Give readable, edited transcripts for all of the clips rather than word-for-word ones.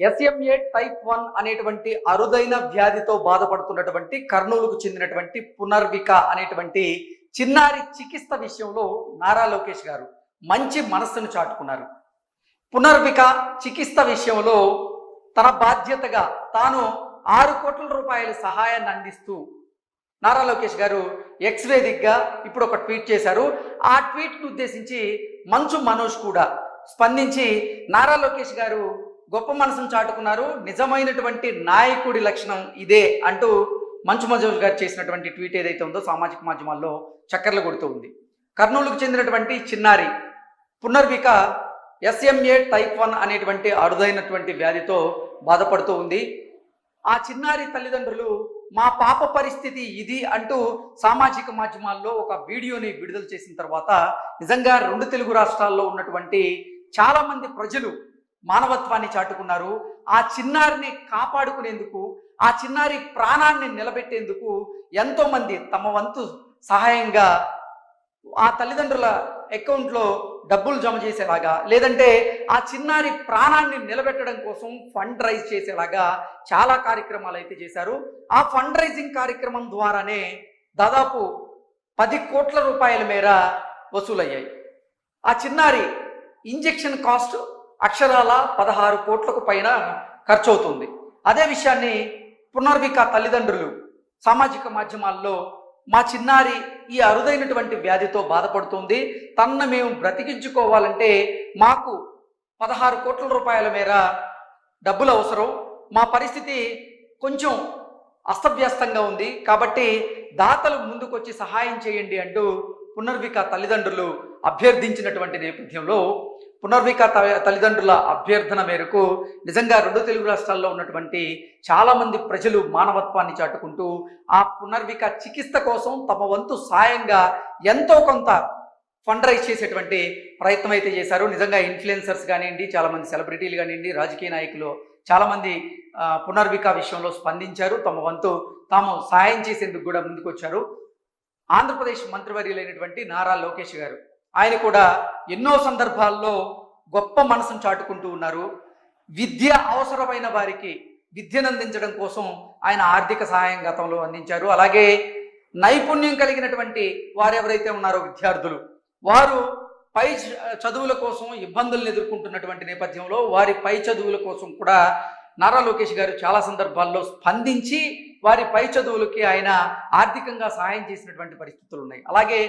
SMA type 1 అనేటువంటి అరుదైన వ్యాధితో బాధపడుతున్నటువంటి కర్నూలుకు చెందినటువంటి పునర్విక అనేటువంటి చిన్నారి చికిత్స విషయంలో నారా లోకేష్ గారు మంచి మనస్సును చాటుకున్నారు. పునర్విక చికిత్స విషయంలో తన బాధ్యతగా తాను 6 కోట్ల రూపాయల సహాయాన్ని అందిస్తూ నారా లోకేష్ గారు ఎక్స్ వేదికగా ఇప్పుడు ఒక ట్వీట్ చేశారు. ఆ ట్వీట్ను ఉద్దేశించి మంచు మనోజ్ కూడా స్పందించి నారా లోకేష్ గారు గొప్ప మనసును చాటుకున్నారు, నిజమైనటువంటి నాయకుడి లక్షణం ఇదే అంటూ మంచు మనోజ్ గారు చేసినటువంటి ట్వీట్ ఏదైతే ఉందో సామాజిక మాధ్యమాల్లో చక్కర్లు కొడుతూ ఉంది. కర్నూలుకు చెందినటువంటి చిన్నారి పునర్విక ఎస్ఎంఏ టైప్ 1 అనేటువంటి అరుదైనటువంటి వ్యాధితో బాధపడుతూ ఉంది. ఆ చిన్నారి తల్లిదండ్రులు మా పాప పరిస్థితి ఇది అంటూ సామాజిక మాధ్యమాల్లో ఒక వీడియోని విడుదల చేసిన తర్వాత నిజంగా 2 తెలుగు రాష్ట్రాల్లో ఉన్నటువంటి చాలామంది ప్రజలు మానవత్వాన్ని చాటుకున్నారు. ఆ చిన్నారిని కాపాడుకునేందుకు, ఆ చిన్నారి ప్రాణాన్ని నిలబెట్టేందుకు ఎంతోమంది తమ వంతు సహాయంగా ఆ తల్లిదండ్రుల అకౌంట్లో డబ్బులు జమ చేసేలాగా, లేదంటే ఆ చిన్నారి ప్రాణాన్ని నిలబెట్టడం కోసం ఫండ్ రైజ్ చేసేలాగా చాలా కార్యక్రమాలు అయితే చేశారు. ఆ ఫండ్ రైజింగ్ కార్యక్రమం ద్వారానే దాదాపు 10 కోట్ల రూపాయల మేర వసూలయ్యాయి. ఆ చిన్నారి ఇంజెక్షన్ కాస్ట్ అక్షరాల 16 కోట్లకు పైన ఖర్చు అవుతుంది. అదే విషయాన్ని పునర్విక తల్లిదండ్రులు సామాజిక మాధ్యమాల్లో మా చిన్నారి ఈ అరుదైనటువంటి వ్యాధితో బాధపడుతుంది, తనను మేము బ్రతికించుకోవాలంటే మాకు 16 కోట్ల రూపాయల మేర డబ్బులు అవసరం, మా పరిస్థితి కొంచెం అస్తవ్యస్తంగా ఉంది కాబట్టి దాతలు ముందుకొచ్చి సహాయం చేయండి అంటూ పునర్విక తల్లిదండ్రులు అభ్యర్థించినటువంటి నేపథ్యంలో పునర్విక తల్లిదండ్రుల అభ్యర్థన మేరకు నిజంగా 2 తెలుగు రాష్ట్రాల్లో ఉన్నటువంటి చాలామంది ప్రజలు మానవత్వాన్ని చాటుకుంటూ ఆ పునర్విక చికిత్స కోసం తమ వంతు సాయంగా ఎంతో కొంత ఫండ్ రైజ్ చేసేటువంటి ప్రయత్నం అయితే చేశారు. నిజంగా ఇన్ఫ్లుయెన్సర్స్ కానివ్వండి, చాలామంది సెలబ్రిటీలు కానివ్వండి, రాజకీయ నాయకులు చాలామంది పునర్విక విషయంలో స్పందించారు. తమ వంతు తాము సాయం చేసేందుకు కూడా ముందుకొచ్చారు. ఆంధ్రప్రదేశ్ మంత్రివర్యులైనటువంటి నారా లోకేష్ గారు ఆయన కూడా ఎన్నో సందర్భాల్లో గొప్ప మనసును చాటుకుంటూ ఉన్నారు. విద్య అవసరమైన వారికి విద్యను అందించడం కోసం ఆయన ఆర్థిక సహాయం గతంలో అందించారు. అలాగే నైపుణ్యం కలిగినటువంటి వారు ఎవరైతే ఉన్నారో విద్యార్థులు, వారు పై చదువుల కోసం ఇబ్బందులను ఎదుర్కొంటున్నటువంటి నేపథ్యంలో వారి పై చదువుల కోసం కూడా నారా లోకేష్ గారు చాలా సందర్భాల్లో స్పందించి వారి పై చదువులకి ఆయన ఆర్థికంగా సహాయం చేసినటువంటి పరిస్థితులు ఉన్నాయి. అలాగే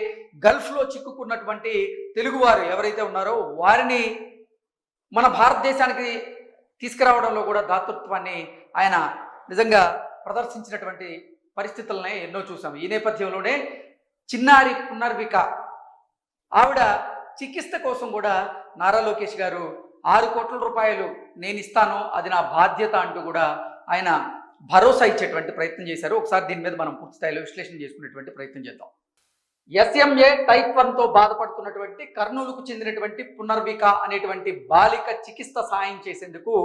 గల్ఫ్లో చిక్కుకున్నటువంటి తెలుగువారు ఎవరైతే ఉన్నారో వారిని మన భారతదేశానికి తీసుకురావడంలో కూడా దాతృత్వాన్ని ఆయన నిజంగా ప్రదర్శించినటువంటి పరిస్థితులనే ఎన్నో చూసాం. ఈ నేపథ్యంలోనే చిన్నారి పునర్విక ఆవిడ చికిత్స కోసం కూడా నారా లోకేష్ గారు 6 కోట్ల రూపాయలు నేను ఇస్తాను, అది నా బాధ్యత అంటూ కూడా ఆయన భరోసా ఇచ్చేటువంటి ప్రయత్నం చేశారు. ఒకసారి దీని మీద మనం పూర్తి స్థాయిలో విశ్లేషణ చేసుకునేటువంటి ప్రయత్నం చేద్దాం. ఎస్ఎంఏ టైప్ 1తో బాధపడుతున్నటువంటి కర్నూలుకు చెందినటువంటి పునర్విక అనేటువంటి బాలిక చికిత్స సహాయం చేసేందుకు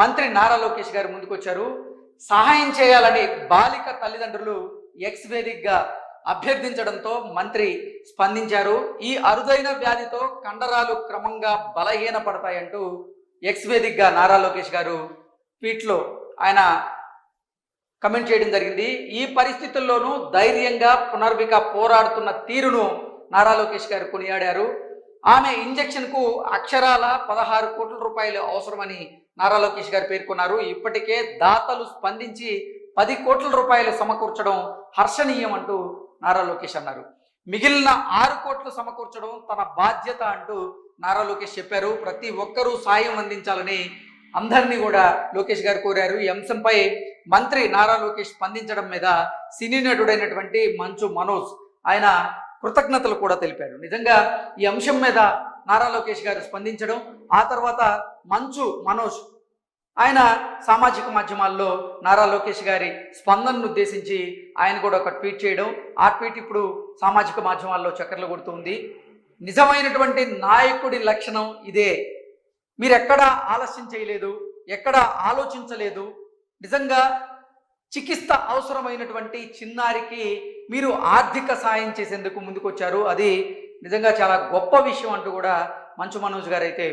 మంత్రి నారా లోకేష్ గారు ముందుకొచ్చారు. సహాయం చేయాలని బాలిక తల్లిదండ్రులు ఎక్స్ వేదికగా అభ్యర్థించడంతో మంత్రి స్పందించారు. ఈ అరుదైన వ్యాధితో కండరాలు క్రమంగా బలహీనపడతాయంటూ ఎక్స్ వేదికగా నారా లోకేష్ గారు ట్వీట్లో ఆయన కమెంట్ చేయడం జరిగింది. ఈ పరిస్థితుల్లోనూ ధైర్యంగా పునర్విక పోరాడుతున్న తీరును నారా లోకేష్ గారు కొనియాడారు. ఆమె ఇంజెక్షన్కు అక్షరాల 16 కోట్ల రూపాయలు అవసరమని నారా లోకేష్ గారు పేర్కొన్నారు. ఇప్పటికే దాతలు స్పందించి 10 కోట్ల రూపాయలు సమకూర్చడం హర్షణీయం అంటూ నారా లోకేష్ అన్నారు. మిగిలిన 6 కోట్లు సమకూర్చడం తన బాధ్యత అంటూ నారా లోకేష్ చెప్పారు. ప్రతి ఒక్కరూ సాయం అందించాలని అందరినీ కూడా లోకేష్ గారు కోరారు. ఈ అంశంపై మంత్రి నారా లోకేష్ స్పందించడం మీద సినీ నటుడైనటువంటి మంచు మనోజ్ ఆయన కృతజ్ఞతలు కూడా తెలిపారు. నిజంగా ఈ అంశం మీద నారా లోకేష్ గారు స్పందించడం, ఆ తర్వాత మంచు మనోజ్ ఆయన సామాజిక మాధ్యమాల్లో నారా లోకేష్ గారి స్పందనను ఉద్దేశించి ఆయన కూడా ఒక ట్వీట్ చేయడం, ఆ ట్వీట్ ఇప్పుడు సామాజిక మాధ్యమాల్లో చక్కర్లు కొడుతుంది. నిజమైనటువంటి నాయకుడి లక్షణం ఇదే, మీరు ఎక్కడా ఆలస్యం చేయలేదు, ఎక్కడా ఆలోచించలేదు. నిజంగా చికిత్స అవసరమైనటువంటి చిన్నారికి మీరు ఆర్థిక సాయం చేసేందుకు ముందుకొచ్చారు. అది నిజంగా చాలా గొప్ప విషయం అంటూ కూడా మంచు మనోజ్ గారు అయితే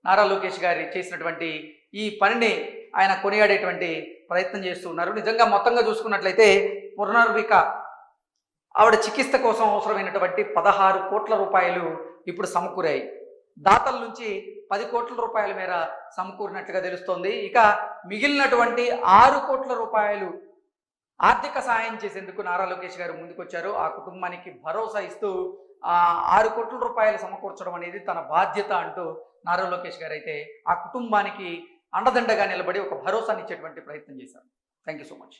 నారా లోకేష్ గారి చేసినటువంటి ఈ పనిని ఆయన కొనియాడేటువంటి ప్రయత్నం చేస్తూ ఉన్నారు. నిజంగా మొత్తంగా చూసుకున్నట్లయితే పునర్విక ఆవిడ చికిత్స కోసం అవసరమైనటువంటి 16 కోట్ల రూపాయలు ఇప్పుడు సమకూరాయి. దాతల నుంచి 10 కోట్ల రూపాయల మేర సమకూరినట్లుగా తెలుస్తోంది. ఇక మిగిలినటువంటి 6 కోట్ల రూపాయలు ఆర్థిక సహాయం చేసేందుకు నారా లోకేష్ గారు ముందుకొచ్చారు. ఆ కుటుంబానికి భరోసా ఇస్తూ 6 కోట్ల రూపాయలు సమకూర్చడం అనేది తన బాధ్యత అంటూ నారా లోకేష్ గారు అయితే ఆ కుటుంబానికి అండదండగా నిలబడి ఒక భరోసానిచ్చేటువంటి ప్రయత్నం చేశారు. Thank you so much.